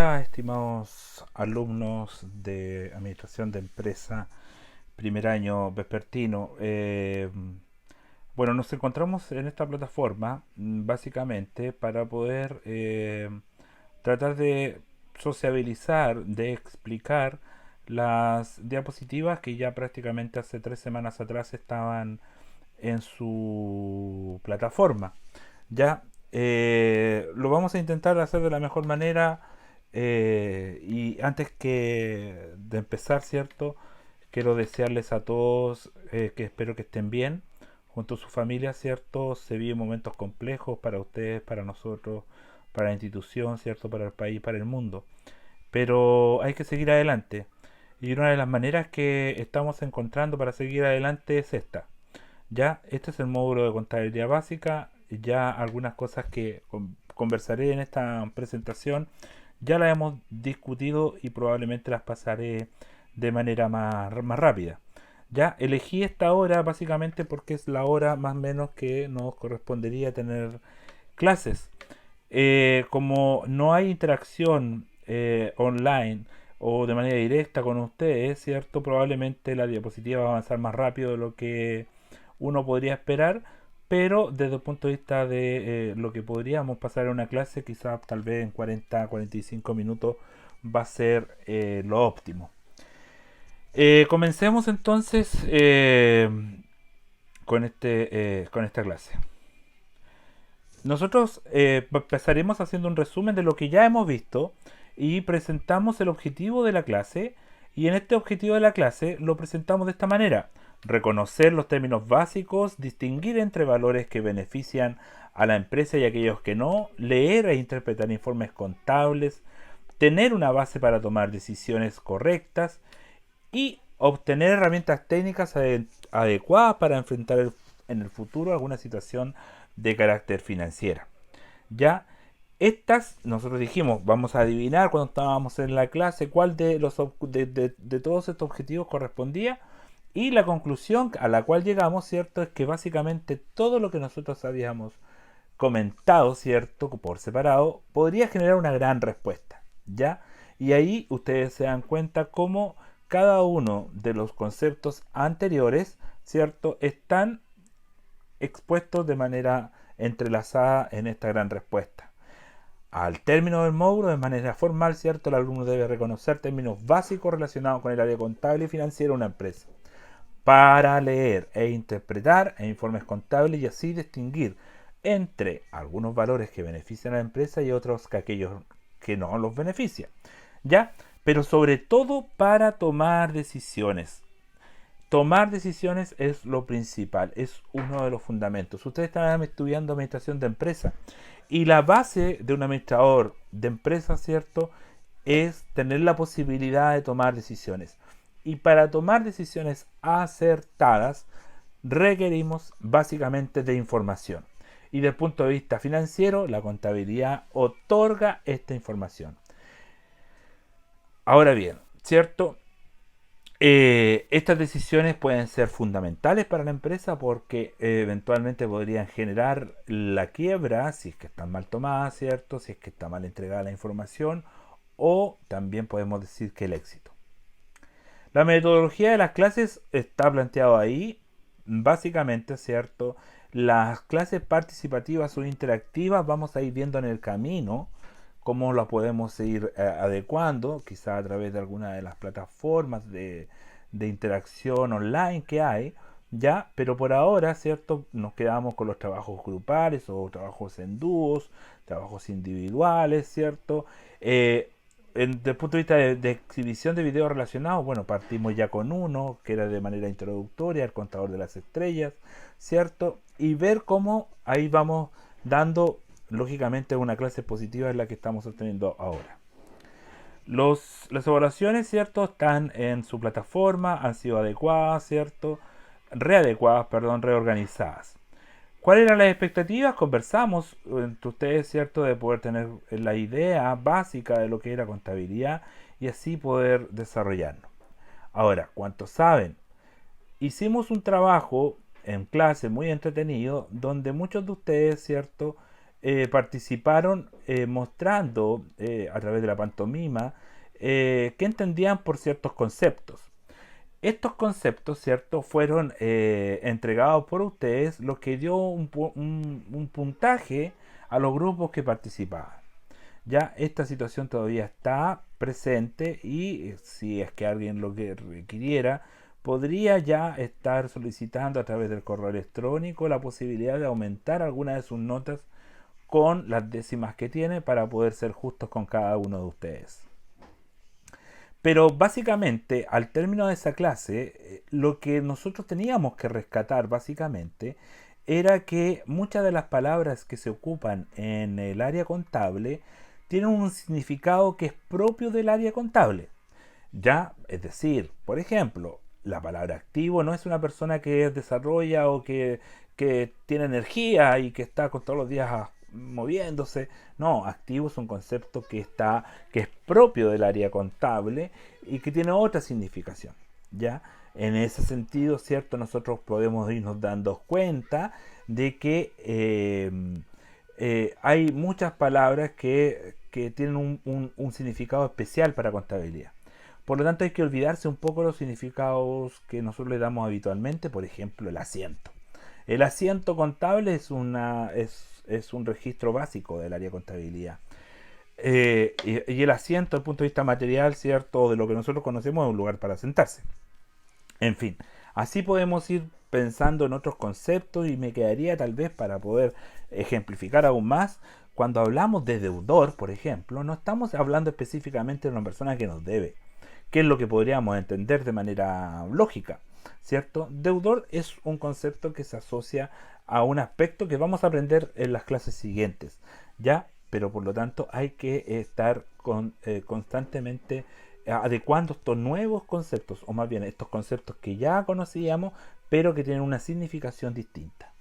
Hola, estimados alumnos de Administración de Empresa, primer año vespertino. Bueno, nos encontramos en esta plataforma básicamente para poder tratar de sociabilizar, de explicar las diapositivas que ya prácticamente hace 3 semanas atrás estaban en su plataforma. Ya lo vamos a intentar hacer de la mejor manera y antes que de empezar, ¿cierto? Quiero desearles a todos que espero que estén bien junto a su familia, ¿cierto? Se viven momentos complejos para ustedes, para nosotros, para la institución, ¿cierto? Para el país, para el mundo. Pero hay que seguir adelante. Y una de las maneras que estamos encontrando para seguir adelante es esta. Ya, este es el módulo de contabilidad básica. Ya algunas cosas que conversaré en esta presentación ya las hemos discutido y probablemente las pasaré de manera más rápida. Ya elegí esta hora básicamente porque es la hora más o menos que nos correspondería tener clases. Como no hay interacción online o de manera directa con ustedes, ¿cierto? Probablemente la diapositiva va a avanzar más rápido de lo que uno podría esperar, pero desde el punto de vista de lo que podríamos pasar en una clase, quizás tal vez en 40-45 minutos va a ser lo óptimo. Comencemos entonces con esta clase. Nosotros empezaremos haciendo un resumen de lo que ya hemos visto y presentamos el objetivo de la clase. Y en este objetivo de la clase lo presentamos de esta manera: reconocer los términos básicos, distinguir entre valores que benefician a la empresa y aquellos que no, leer e interpretar informes contables, tener una base para tomar decisiones correctas y obtener herramientas técnicas adecuadas para enfrentar en el futuro alguna situación de carácter financiera. Ya estas, nosotros dijimos, vamos a adivinar cuando estábamos en la clase cuál de todos estos objetivos correspondía. Y la conclusión a la cual llegamos, ¿cierto? Es que básicamente todo lo que nosotros habíamos comentado, ¿cierto? Por separado, podría generar una gran respuesta, ¿ya? Y ahí ustedes se dan cuenta cómo cada uno de los conceptos anteriores, ¿cierto? Están expuestos de manera entrelazada en esta gran respuesta. Al término del módulo, de manera formal, ¿cierto? El alumno debe reconocer términos básicos relacionados con el área contable y financiera de una empresa para leer e interpretar informes contables y así distinguir entre algunos valores que benefician a la empresa y otros que aquellos que no los benefician. ¿Ya? Pero sobre todo para tomar decisiones. Tomar decisiones es lo principal, es uno de los fundamentos. Ustedes están estudiando administración de empresas y la base de un administrador de empresas, ¿cierto?, es tener la posibilidad de tomar decisiones. Y para tomar decisiones acertadas requerimos básicamente de información. Y desde el punto de vista financiero, la contabilidad otorga esta información. Ahora bien, ¿cierto? Estas decisiones pueden ser fundamentales para la empresa porque eventualmente podrían generar la quiebra si es que están mal tomadas, ¿cierto? Si es que está mal entregada la información, o también podemos decir que el éxito. La metodología de las clases está planteado ahí, básicamente, ¿cierto? Las clases participativas o interactivas vamos a ir viendo en el camino cómo las podemos ir adecuando, quizá a través de alguna de las plataformas de interacción online que hay, ya, pero por ahora, ¿cierto? Nos quedamos con los trabajos grupales o trabajos en dúos, trabajos individuales, ¿cierto? Desde el punto de vista de exhibición de videos relacionados, bueno, partimos ya con uno, que era de manera introductoria, el contador de las estrellas, ¿cierto? Y ver cómo ahí vamos dando, lógicamente, una clase positiva es la que estamos obteniendo ahora. Las evaluaciones, ¿cierto?, están en su plataforma, han sido adecuadas, ¿cierto? Readecuadas, perdón, reorganizadas. ¿Cuáles eran las expectativas? Conversamos entre ustedes, ¿cierto?, de poder tener la idea básica de lo que era contabilidad y así poder desarrollarnos. Ahora, ¿cuántos saben? Hicimos un trabajo en clase muy entretenido donde muchos de ustedes, ¿cierto?, participaron mostrando a través de la pantomima qué entendían por ciertos conceptos. Estos conceptos, ¿cierto?, fueron entregados por ustedes, lo que dio un puntaje a los grupos que participaban. Ya esta situación todavía está presente y si es que alguien lo que requiriera, podría ya estar solicitando a través del correo electrónico la posibilidad de aumentar alguna de sus notas con las décimas que tiene para poder ser justos con cada uno de ustedes. Pero básicamente, al término de esa clase, lo que nosotros teníamos que rescatar básicamente era que muchas de las palabras que se ocupan en el área contable tienen un significado que es propio del área contable. Ya, es decir, por ejemplo, la palabra activo no es una persona que desarrolla o que tiene energía y que está con todos los días moviéndose. No, activo es un concepto que es propio del área contable y que tiene otra significación. ¿Ya? En ese sentido, ¿cierto? Nosotros podemos irnos dando cuenta de que hay muchas palabras que tienen un significado especial para contabilidad. Por lo tanto, hay que olvidarse un poco de los significados que nosotros le damos habitualmente, por ejemplo, el asiento. El asiento contable es un registro básico del área de contabilidad. Y el asiento, desde el punto de vista material, ¿cierto? De lo que nosotros conocemos, es un lugar para sentarse. En fin, así podemos ir pensando en otros conceptos y me quedaría tal vez para poder ejemplificar aún más. Cuando hablamos de deudor, por ejemplo, no estamos hablando específicamente de una persona que nos debe, que es lo que podríamos entender de manera lógica, ¿cierto? Deudor es un concepto que se asocia a un aspecto que vamos a aprender en las clases siguientes, ¿ya? Pero por lo tanto hay que estar constantemente adecuando estos nuevos conceptos, o más bien estos conceptos que ya conocíamos, pero que tienen una significación distinta.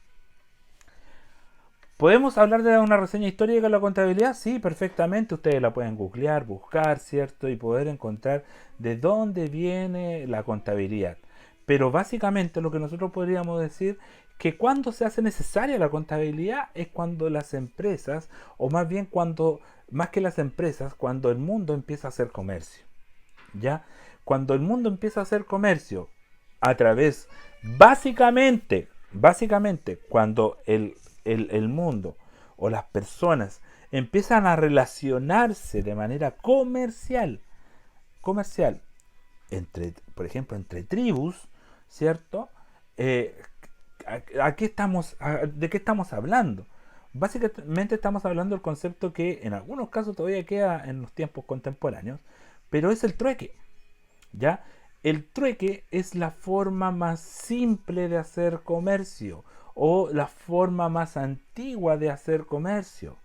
¿Podemos hablar de una reseña histórica de la contabilidad? Sí, perfectamente. Ustedes la pueden googlear, buscar, ¿cierto? Y poder encontrar de dónde viene la contabilidad. Pero básicamente lo que nosotros podríamos decir que cuando se hace necesaria la contabilidad es cuando las empresas, o más bien más que las empresas, cuando el mundo empieza a hacer comercio. ¿Ya? Cuando el mundo empieza a hacer comercio a través, básicamente, cuando el mundo o las personas empiezan a relacionarse de manera comercial, por ejemplo, entre tribus, ¿cierto? ¿De qué estamos hablando? Básicamente estamos hablando del concepto que en algunos casos todavía queda en los tiempos contemporáneos, pero es el trueque. ¿Ya? El trueque es la forma más simple de hacer comercio o la forma más antigua de hacer comercio.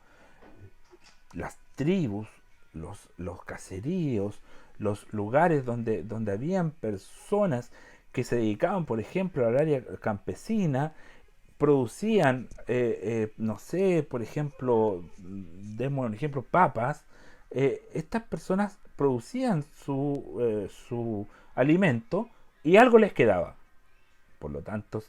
Las tribus, los caseríos, los lugares donde habían personas que se dedicaban, por ejemplo, al área campesina, producían, no sé, por ejemplo, demos un ejemplo, papas. Estas personas producían su alimento y algo les quedaba. Por lo tanto,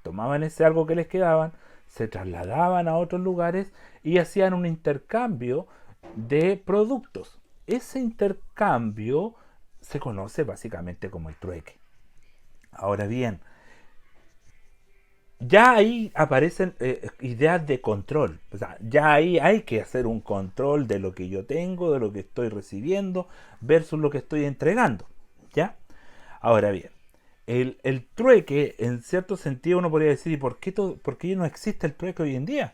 tomaban ese algo que les quedaban, se trasladaban a otros lugares y hacían un intercambio de productos. Ese intercambio se conoce básicamente como el trueque. Ahora bien, ya ahí aparecen ideas de control. O sea, ya ahí hay que hacer un control de lo que yo tengo, de lo que estoy recibiendo, versus lo que estoy entregando. ¿Ya? Ahora bien, el trueque, en cierto sentido, uno podría decir, ¿y por qué no existe el trueque hoy en día?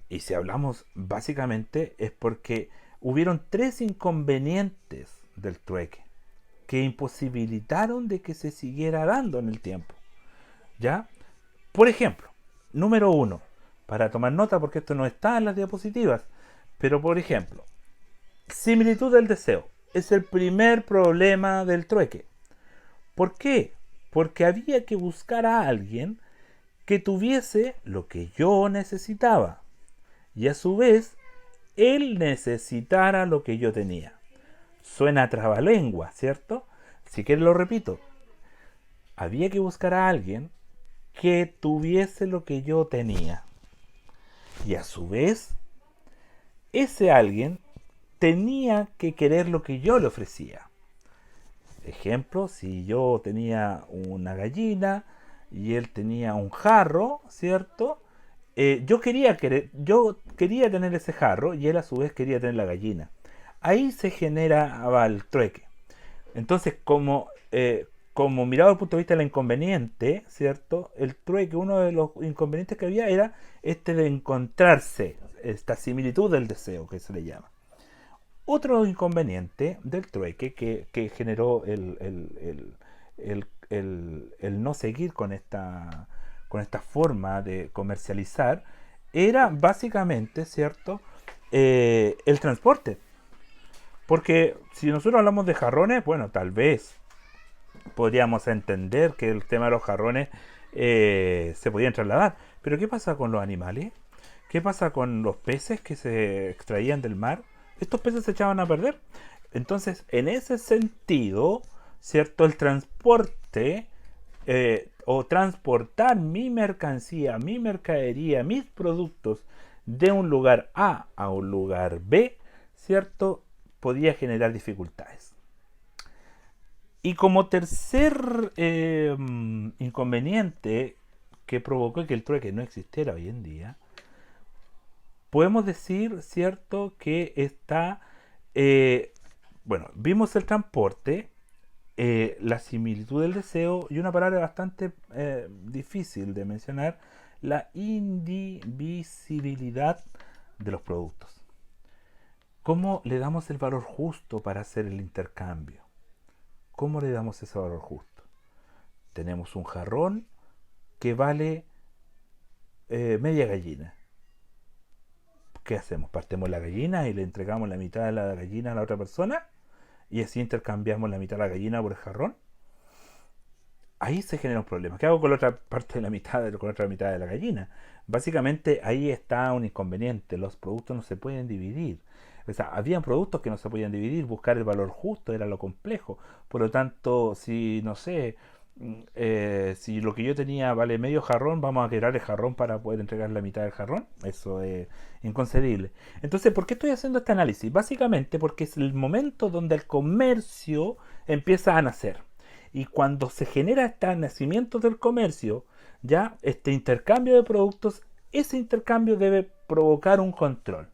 Y si hablamos básicamente es porque hubieron 3 inconvenientes del trueque que imposibilitaron de que se siguiera dando en el tiempo. ¿Ya? Por ejemplo, número 1, para tomar nota porque esto no está en las diapositivas, pero por ejemplo, similitud del deseo es el primer problema del trueque. ¿Por qué? Porque había que buscar a alguien que tuviese lo que yo necesitaba y a su vez él necesitara lo que yo tenía. Suena trabalengua, ¿cierto? Si quieres lo repito. Había que buscar a alguien que tuviese lo que yo tenía Y a su vez, ese alguien tenía que querer lo que yo le ofrecía. Ejemplo, si yo tenía una gallina y él tenía un jarro, ¿cierto? Yo quería tener ese jarro y él a su vez quería tener la gallina. Ahí se generaba el trueque. Entonces, como mirado desde el punto de vista del inconveniente, ¿cierto? El trueque, uno de los inconvenientes que había era este de encontrarse, esta similitud del deseo que se le llama. Otro inconveniente del trueque que generó el no seguir con esta forma de comercializar era básicamente, ¿cierto? El transporte. Porque si nosotros hablamos de jarrones, bueno, tal vez podríamos entender que el tema de los jarrones se podían trasladar. Pero ¿qué pasa con los animales? ¿Qué pasa con los peces que se extraían del mar? Estos peces se echaban a perder. Entonces, en ese sentido, ¿cierto? El transporte o transportar mi mercancía, mi mercadería, mis productos de un lugar A un lugar B, ¿cierto? Podía generar dificultades. Y como tercer inconveniente que provocó que el trueque no existiera hoy en día, podemos decir, ¿cierto?, que está, eh, bueno, vimos el transporte, la similitud del deseo y una palabra bastante difícil de mencionar, la indivisibilidad de los productos. ¿Cómo le damos el valor justo para hacer el intercambio? ¿Cómo le damos ese valor justo? Tenemos un jarrón que vale media gallina. ¿Qué hacemos? ¿Partimos la gallina y le entregamos la mitad de la gallina a la otra persona? ¿Y así intercambiamos la mitad de la gallina por el jarrón? Ahí se genera un problema. ¿Qué hago con la otra parte de la mitad, con la otra mitad de la gallina? Básicamente ahí está un inconveniente. Los productos no se pueden dividir. O sea, habían productos que no se podían dividir. Buscar el valor justo era lo complejo. Por lo tanto, si, no sé, si lo que yo tenía vale medio jarrón, vamos a quebrar el jarrón para poder entregar la mitad del jarrón. Eso es inconcebible. Entonces, ¿por qué estoy haciendo este análisis? Básicamente porque es el momento donde el comercio empieza a nacer. Y cuando se genera este nacimiento del comercio, ya este intercambio de productos, ese intercambio debe provocar un control.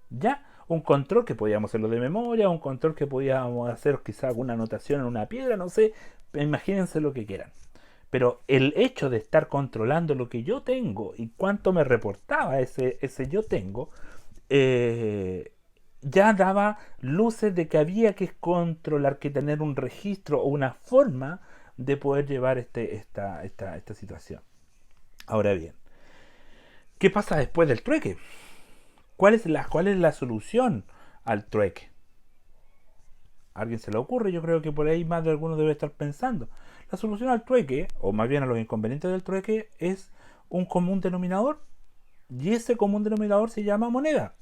¿Ya? Un control que podíamos hacerlo de memoria, un control que podíamos hacer quizá alguna anotación en una piedra, no sé, imagínense lo que quieran. Pero el hecho de estar controlando lo que yo tengo y cuánto me reportaba ese yo tengo, eh, ya daba luces de que había que controlar, que tener un registro o una forma de poder llevar esta situación. Ahora bien, ¿qué pasa después del trueque? ¿Cuál es la solución al trueque? ¿A alguien se le ocurre? Yo creo que por ahí más de alguno debe estar pensando. La solución al trueque, o más bien a los inconvenientes del trueque, es un común denominador. Y ese común denominador se llama moneda.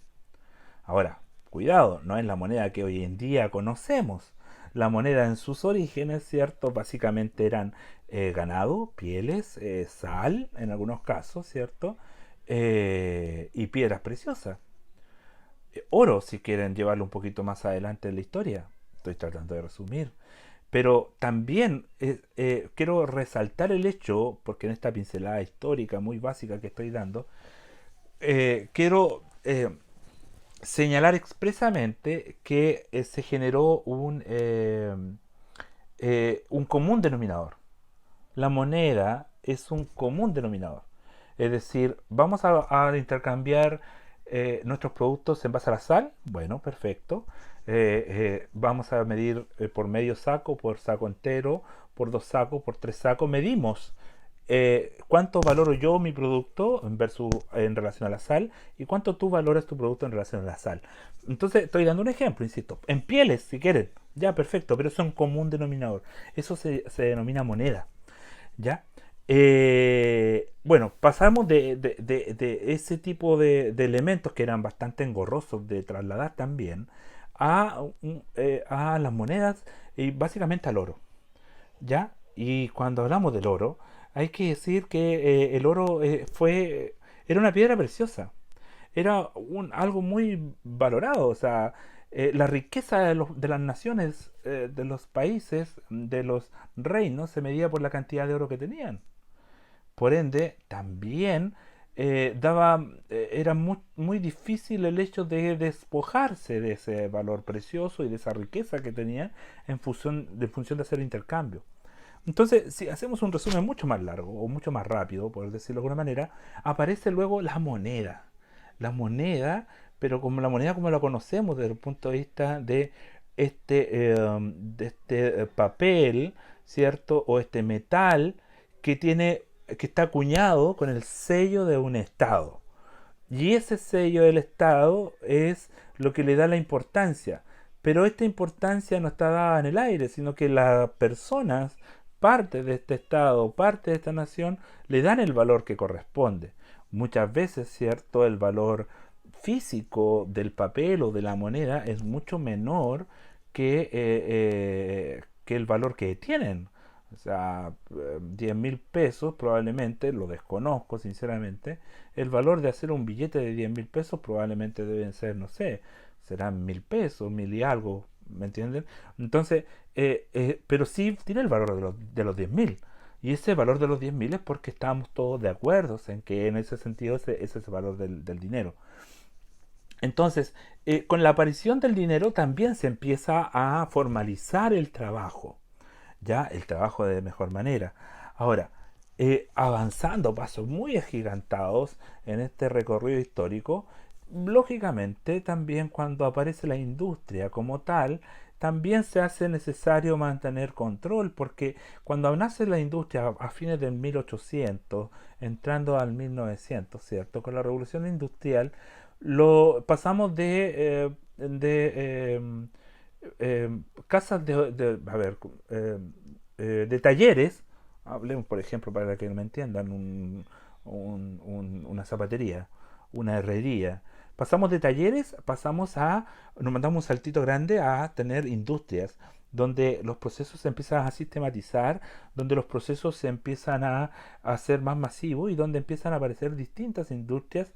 Ahora, cuidado, no es la moneda que hoy en día conocemos. La moneda en sus orígenes, ¿cierto? Básicamente eran ganado, pieles, sal, en algunos casos, ¿cierto? Y piedras preciosas. Oro, si quieren llevarlo un poquito más adelante en la historia. Estoy tratando de resumir. Pero también quiero resaltar el hecho, porque en esta pincelada histórica muy básica que estoy dando, quiero señalar expresamente que se generó un común denominador. La moneda es un común denominador. Es decir, vamos a intercambiar nuestros productos en base a la sal. Bueno, perfecto. Vamos a medir por medio saco, por saco entero, por dos sacos, por tres sacos. Medimos cuánto valoro yo mi producto en relación a la sal y cuánto tú valoras tu producto en relación a la sal. Entonces estoy dando un ejemplo, insisto, en pieles si quieren, ya perfecto, pero eso es un común denominador, eso se denomina moneda, ¿ya? Bueno, pasamos de ese tipo de elementos que eran bastante engorrosos de trasladar también a las monedas y básicamente al oro, ¿ya? Y cuando hablamos del oro, hay que decir que el oro era una piedra preciosa. era algo muy valorado. O sea, la riqueza de las naciones, de los países, de los reinos, se medía por la cantidad de oro que tenían. Por ende, también era muy difícil el hecho de despojarse de ese valor precioso y de esa riqueza que tenían en función de hacer intercambio. Entonces, si hacemos un resumen mucho más largo o mucho más rápido, por decirlo de alguna manera, aparece luego la moneda. La moneda, pero como la moneda como la conocemos desde el punto de vista de este papel, ¿cierto? O este metal que está acuñado con el sello de un Estado. Y ese sello del Estado es lo que le da la importancia. Pero esta importancia no está dada en el aire, sino que las personas, parte de este Estado, parte de esta nación, le dan el valor que corresponde. Muchas veces, ¿cierto? El valor físico del papel o de la moneda es mucho menor que el valor que tienen. O sea, 10.000 pesos probablemente, lo desconozco sinceramente, el valor de hacer un billete de 10.000 pesos probablemente deben ser, no sé, serán 1.000 pesos, mil y algo, ¿me entienden? Entonces, pero sí tiene el valor de los 10.000. Y ese valor de los 10.000 es porque estamos todos de acuerdo en que en ese sentido ese es el valor del dinero. Entonces, con la aparición del dinero también se empieza a formalizar el trabajo, ya el trabajo de mejor manera. Ahora, avanzando pasos muy agigantados en este recorrido histórico, lógicamente también cuando aparece la industria como tal, también se hace necesario mantener control, porque cuando nace la industria a fines del 1800, entrando al 1900, ¿cierto? Con la revolución industrial, pasamos casas a ver, de talleres, hablemos por ejemplo para que me entiendan, una zapatería, una herrería. Pasamos de talleres, nos mandamos un saltito grande a tener industrias, donde los procesos se empiezan a sistematizar, donde los procesos se empiezan a ser más masivos y donde empiezan a aparecer distintas industrias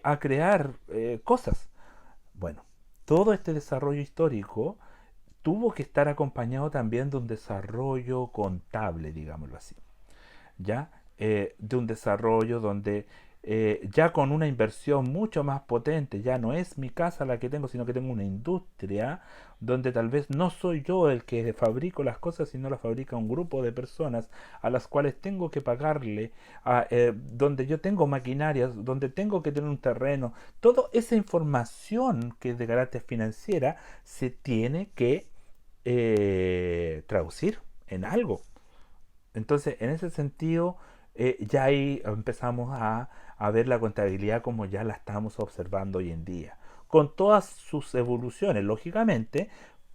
a crear cosas. Bueno, todo este desarrollo histórico tuvo que estar acompañado también de un desarrollo contable, digámoslo así, ¿ya? De un desarrollo donde ya con una inversión mucho más potente, ya no es mi casa la que tengo, sino que tengo una industria donde tal vez no soy yo el que fabrico las cosas, sino las fabrica un grupo de personas a las cuales tengo que pagarle, donde yo tengo maquinarias, donde tengo que tener un terreno. Toda esa información que es de carácter financiera se tiene que traducir en algo. Entonces, en ese sentido, ya ahí empezamos a ver la contabilidad como ya la estamos observando hoy en día, con todas sus evoluciones, lógicamente,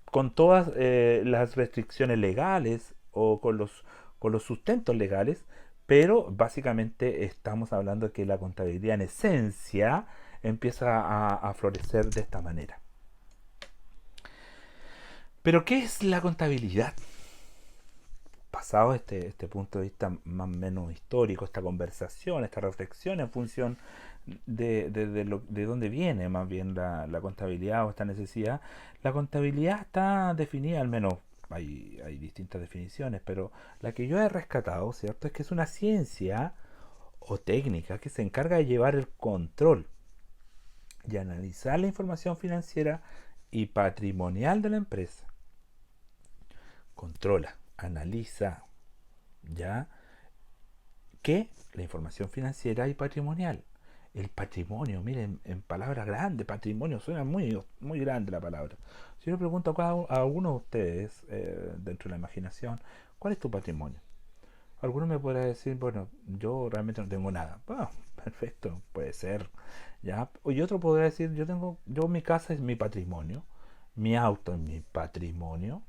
con todas las restricciones legales o con los sustentos legales, pero básicamente estamos hablando de que la contabilidad en esencia empieza a florecer de esta manera. Pero, ¿qué es la contabilidad? Pasado este punto de vista más o menos histórico, esta conversación, esta reflexión en función de dónde viene más bien la contabilidad o esta necesidad, la contabilidad está definida, al menos hay distintas definiciones, pero la que yo he rescatado, ¿cierto? Es que es una ciencia o técnica que se encarga de llevar el control y analizar la información financiera y patrimonial de la empresa. Controla, analiza, ¿ya? Que la información financiera y patrimonial. El patrimonio, miren, en palabras grandes, patrimonio, suena muy, muy grande la palabra. Si yo le pregunto a alguno de ustedes, dentro de la imaginación, ¿cuál es tu patrimonio? Alguno me podrá decir, bueno, yo realmente no tengo nada. Bueno, perfecto, puede ser, ¿ya? Y otro podrá decir, mi casa es mi patrimonio, mi auto es mi patrimonio,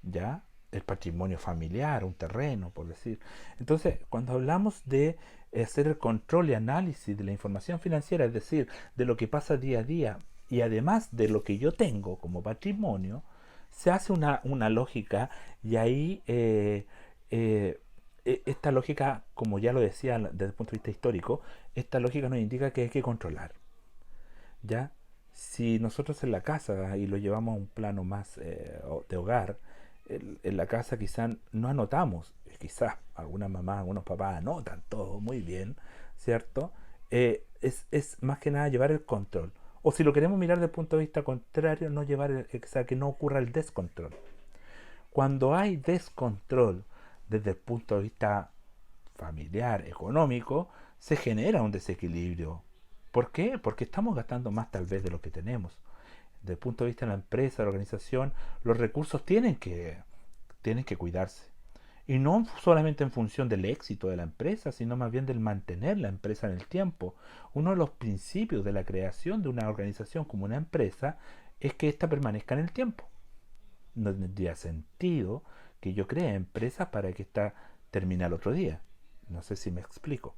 ¿ya? El patrimonio familiar, un terreno, por decir. Entonces, cuando hablamos de hacer el control y análisis de la información financiera, es decir, de lo que pasa día a día, y además de lo que yo tengo como patrimonio, se hace una lógica y ahí eh, esta lógica, como ya lo decía desde el punto de vista histórico, esta lógica nos indica que hay que controlar. ¿ya? Si nosotros en la casa, y lo llevamos a un plano más de hogar, en la casa quizás no anotamos, quizás algunas mamás, algunos papás anotan todo muy bien, ¿cierto? Es más que nada llevar el control. O si lo queremos mirar desde el punto de vista contrario, no llevar o sea, que no ocurra el descontrol. Cuando hay descontrol desde el punto de vista familiar, económico, se genera un desequilibrio. ¿Por qué? Porque estamos gastando más tal vez de lo que tenemos. Desde el punto de vista de la empresa, de la organización, los recursos tienen que cuidarse. Y no solamente en función del éxito de la empresa, sino más bien del mantener la empresa en el tiempo. Uno de los principios de la creación de una organización como una empresa es que ésta permanezca en el tiempo. No tendría sentido que yo cree empresas para que ésta termine al otro día. No sé si me explico.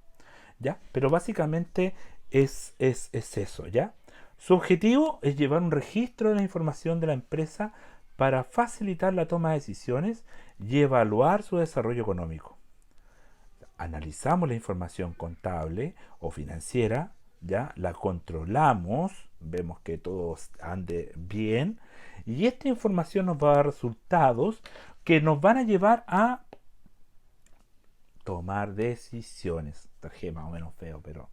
¿Ya? Pero básicamente es eso, ¿ya? Su objetivo es llevar un registro de la información de la empresa para facilitar la toma de decisiones y evaluar su desarrollo económico. Analizamos la información contable o financiera, ¿ya? La controlamos, vemos que todo ande bien y esta información nos va a dar resultados que nos van a llevar a tomar decisiones. Traje más o menos feo, pero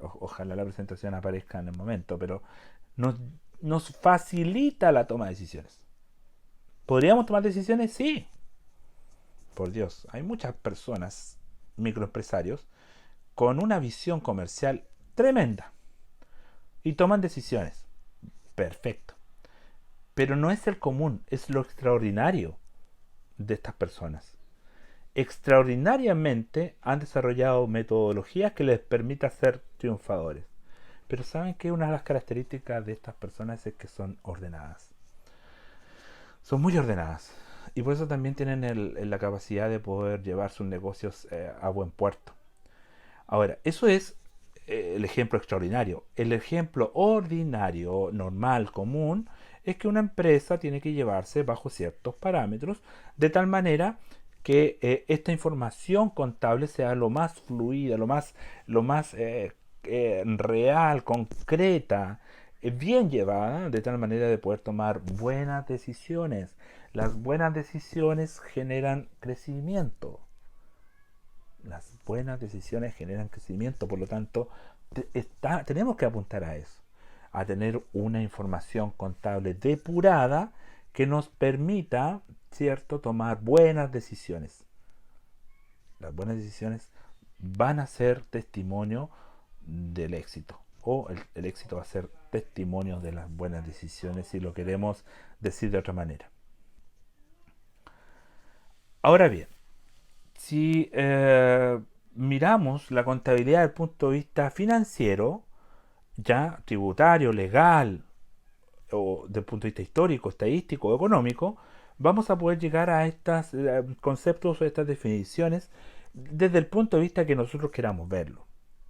ojalá la presentación aparezca en el momento, pero nos, nos facilita la toma de decisiones. ¿Podríamos tomar decisiones? Sí. Por Dios, hay muchas personas, microempresarios, con una visión comercial tremenda y toman decisiones. Perfecto. Pero no es el común, es lo extraordinario de estas personas. Extraordinariamente han desarrollado metodologías que les permitan ser triunfadores. Pero saben que una de las características de estas personas es que son ordenadas. Son muy ordenadas. Y por eso también tienen la capacidad de poder llevar sus negocios a buen puerto. Ahora, eso es el ejemplo extraordinario. El ejemplo ordinario, normal, común, es que una empresa tiene que llevarse bajo ciertos parámetros de tal manera que esta información contable sea lo más fluida, lo más real, concreta, bien llevada, de tal manera de poder tomar buenas decisiones. Las buenas decisiones generan crecimiento. Las buenas decisiones generan crecimiento, por lo tanto, tenemos que apuntar a eso, a tener una información contable depurada que nos permita, ¿cierto?, tomar buenas decisiones. Las buenas decisiones van a ser testimonio del éxito, o el éxito va a ser testimonio de las buenas decisiones, si lo queremos decir de otra manera. Ahora bien, si miramos la contabilidad desde el punto de vista financiero, ya tributario, legal, o desde el punto de vista histórico, estadístico, económico, vamos a poder llegar a estos conceptos o estas definiciones desde el punto de vista que nosotros queramos verlo.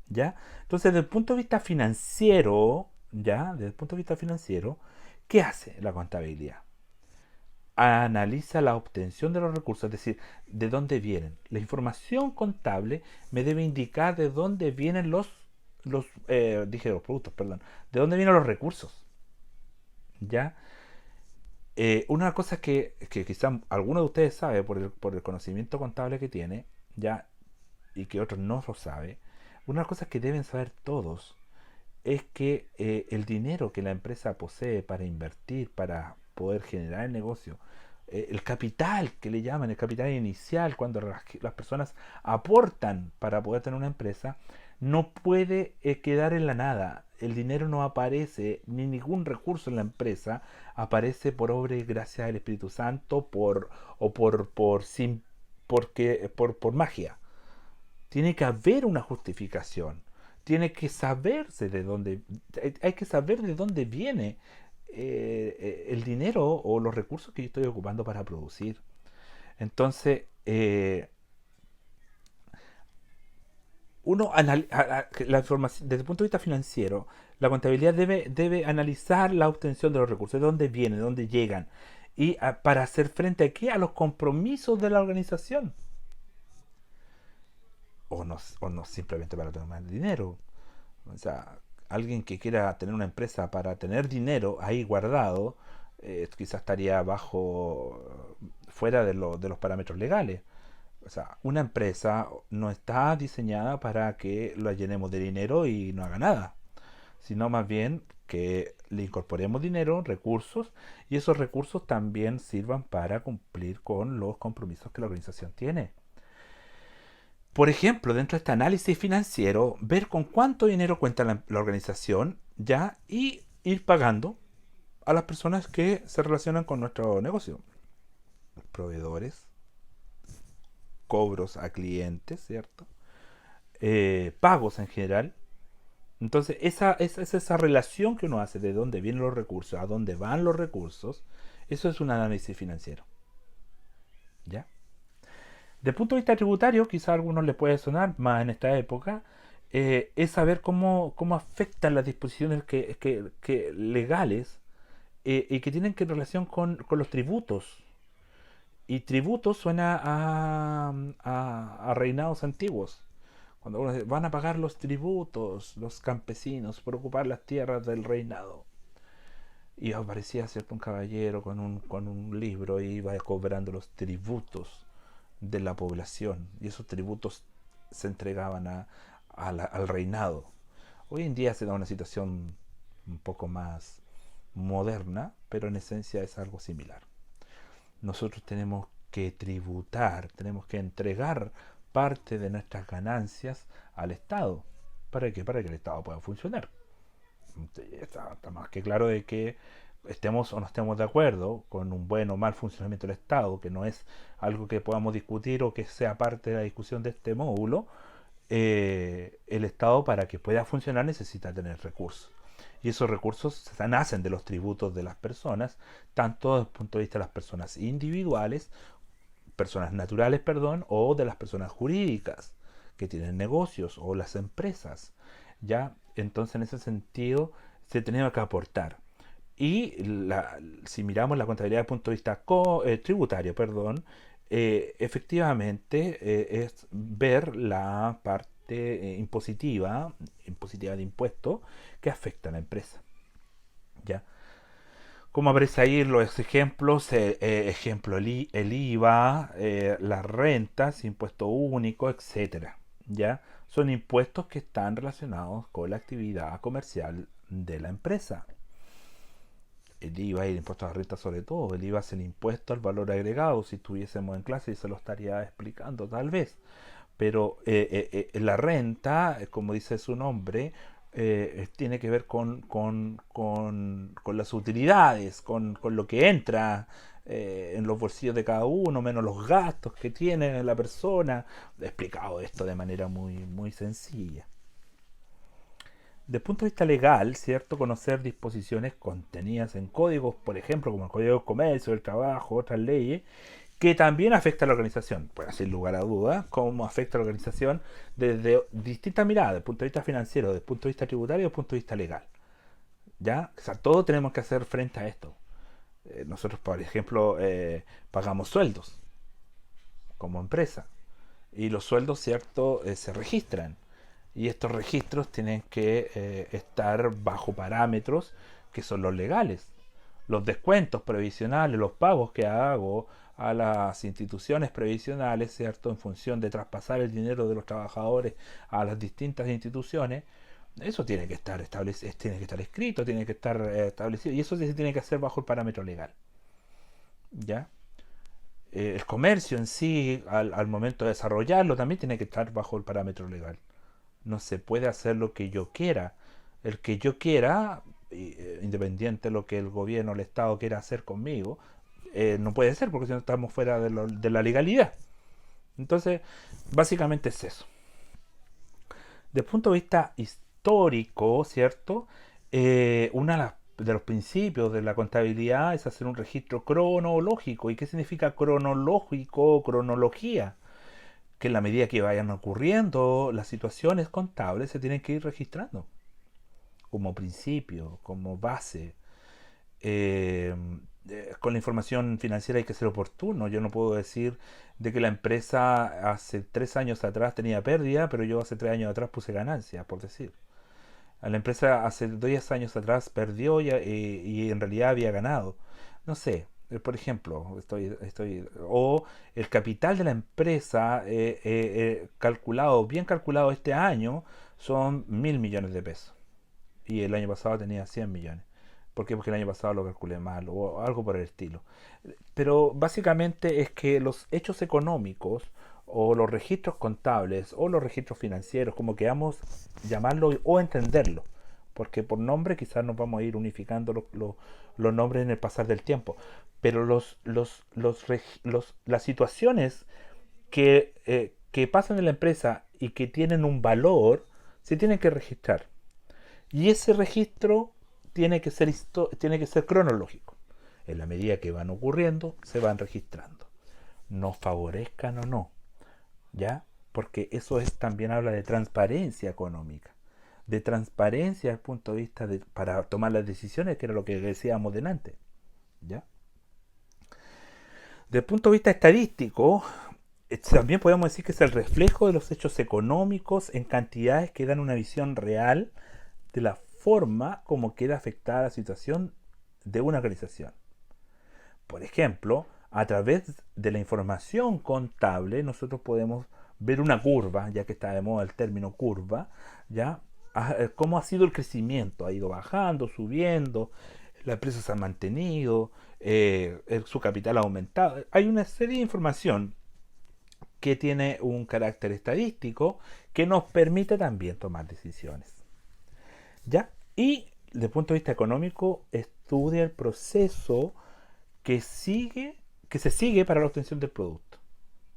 ¿Ya? Entonces, desde el punto de vista financiero, ¿ya? Desde el punto de vista financiero, ¿qué hace la contabilidad? Analiza la obtención de los recursos, es decir, de dónde vienen. La información contable me debe indicar de dónde vienen los productos, perdón, de dónde vienen los recursos. ¿Ya? Una cosa que quizás alguno de ustedes sabe por el conocimiento contable que tiene, ¿ya? Y que otros no lo sabe, una de las cosas que deben saber todos es que el dinero que la empresa posee para invertir, para poder generar el negocio, el capital que le llaman, el capital inicial, cuando las personas aportan para poder tener una empresa, no puede quedar en la nada. El dinero no aparece, ni ningún recurso en la empresa aparece por obra y gracia del Espíritu Santo por magia. Tiene que haber una justificación. Tiene que saberse de dónde, hay que saber de dónde viene el dinero o los recursos que yo estoy ocupando para producir. Entonces, la información, desde el punto de vista financiero, la contabilidad debe analizar la obtención de los recursos, de dónde vienen, de dónde llegan, y para hacer frente aquí a los compromisos de la organización. O no simplemente para tomar dinero. O sea, alguien que quiera tener una empresa para tener dinero ahí guardado, quizás estaría fuera de los parámetros legales. O sea, una empresa no está diseñada para que la llenemos de dinero y no haga nada, sino más bien que le incorporemos dinero, recursos, y esos recursos también sirvan para cumplir con los compromisos que la organización tiene. Por ejemplo, dentro de este análisis financiero, ver con cuánto dinero cuenta la organización ya y ir pagando a las personas que se relacionan con nuestro negocio. Proveedores, cobros a clientes, ¿cierto? Pagos en general. Entonces, esa relación que uno hace de dónde vienen los recursos, a dónde van los recursos, eso es un análisis financiero. ¿Ya? Desde el punto de vista tributario, quizá a algunos les puede sonar más en esta época, es saber cómo afectan las disposiciones legales y que tienen que relación con los tributos. Y tributos suena a reinados antiguos. Cuando uno dice, van a pagar los tributos los campesinos por ocupar las tierras del reinado. Y aparecía cierto un caballero con un libro y iba cobrando los tributos de la población. Y esos tributos se entregaban al reinado. Hoy en día se da una situación un poco más moderna, pero en esencia es algo similar. Nosotros tenemos que tributar, tenemos que entregar parte de nuestras ganancias al Estado. ¿Para qué? Para que el Estado pueda funcionar. Está más que claro de que estemos o no estemos de acuerdo con un buen o mal funcionamiento del Estado, que no es algo que podamos discutir o que sea parte de la discusión de este módulo. El Estado, para que pueda funcionar, necesita tener recursos. Y esos recursos nacen de los tributos de las personas, tanto desde el punto de vista de las personas individuales, personas naturales, perdón, o de las personas jurídicas que tienen negocios o las empresas. Ya, entonces en ese sentido se tenía que aportar. Y si miramos la contabilidad desde el punto de vista tributario, perdón, efectivamente es ver la parte impositiva de impuestos que afecta a la empresa. ¿Ya? Como aparece ahí los ejemplos, ejemplo el IVA, las rentas, impuesto único, etcétera. ¿Ya? Son impuestos que están relacionados con la actividad comercial de la empresa. El IVA y el impuesto a la renta sobre todo. El IVA es el impuesto al valor agregado. Si estuviésemos en clase se lo estaría explicando tal vez. Pero la renta, como dice su nombre, tiene que ver con las utilidades, con lo que entra en los bolsillos de cada uno, menos los gastos que tiene la persona. He explicado esto de manera muy sencilla. Desde el punto de vista legal, ¿cierto? Conocer disposiciones contenidas en códigos, por ejemplo, como el Código de Comercio, del Trabajo, otras leyes, que también afecta a la organización. Pues sin lugar a dudas, cómo afecta a la organización desde distintas miradas, desde el punto de vista financiero, desde el punto de vista tributario y desde el punto de vista legal. ¿Ya? O sea, todo tenemos que hacer frente a esto. Nosotros, por ejemplo, pagamos sueldos como empresa. Y los sueldos, ¿cierto? Se registran. Y estos registros tienen que estar bajo parámetros que son los legales. Los descuentos previsionales, los pagos que hago a las instituciones previsionales, ¿cierto? En función de traspasar el dinero de los trabajadores a las distintas instituciones, eso tiene que estar establecido, tiene que estar escrito, tiene que estar establecido, y eso se tiene que hacer bajo el parámetro legal. ¿Ya? El comercio en sí, al momento de desarrollarlo, también tiene que estar bajo el parámetro legal. No se puede hacer lo que yo quiera. El que yo quiera, independiente de lo que el gobierno, el Estado quiera hacer conmigo, no puede ser porque si no estamos fuera de la legalidad. Entonces, básicamente es eso. Desde el punto de vista histórico, ¿cierto? Uno de los principios de la contabilidad es hacer un registro cronológico. ¿Y qué significa cronológico o cronología? Que en la medida que vayan ocurriendo las situaciones contables se tienen que ir registrando como principio, como base. Eh, con la información financiera hay que ser oportuno. Yo no puedo decir de que la empresa hace 3 años atrás tenía pérdida, pero yo hace 3 años atrás puse ganancia, por decir. La empresa hace 10 años atrás perdió y en realidad había ganado. No sé, por ejemplo, o el capital de la empresa calculado, bien calculado este año, son 1.000 millones de pesos. Y el año pasado tenía 100 millones. ¿Por qué? Porque el año pasado lo calculé mal o algo por el estilo. Pero básicamente es que los hechos económicos o los registros contables o los registros financieros, como queramos llamarlo o entenderlo, porque por nombre quizás nos vamos a ir unificando los nombres en el pasar del tiempo, pero las situaciones que pasan en la empresa y que tienen un valor se tienen que registrar. Y ese registro tiene que ser cronológico. En la medida que van ocurriendo, se van registrando. Nos favorezcan o no, ¿ya? Porque eso también habla de transparencia económica. De transparencia desde el punto de vista para tomar las decisiones, que era lo que decíamos delante, ¿ya? Desde el punto de vista estadístico, también podemos decir que es el reflejo de los hechos económicos en cantidades que dan una visión real de la forma como queda afectada la situación de una organización. Por ejemplo, a través de la información contable, nosotros podemos ver una curva, ya que está de moda el término curva, ¿ya? Cómo ha sido el crecimiento, ha ido bajando, subiendo, la empresa se ha mantenido, su capital ha aumentado. Hay una serie de información que tiene un carácter estadístico que nos permite también tomar decisiones. ¿Ya? Y desde el punto de vista económico, estudia el proceso que que se sigue para la obtención del producto.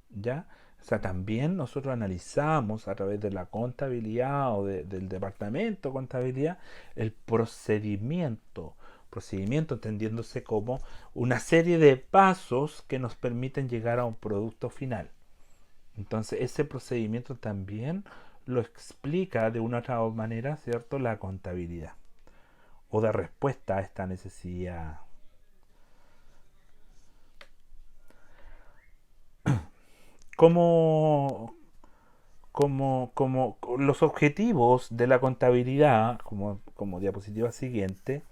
¿Ya? O sea, también nosotros analizamos a través de la contabilidad o del departamento de contabilidad el procedimiento. Procedimiento entendiéndose como una serie de pasos que nos permiten llegar a un producto final. Entonces, ese procedimiento también lo explica de una u otra manera, ¿cierto? La contabilidad. O da respuesta a esta necesidad. Como, como los objetivos de la contabilidad, como diapositiva siguiente,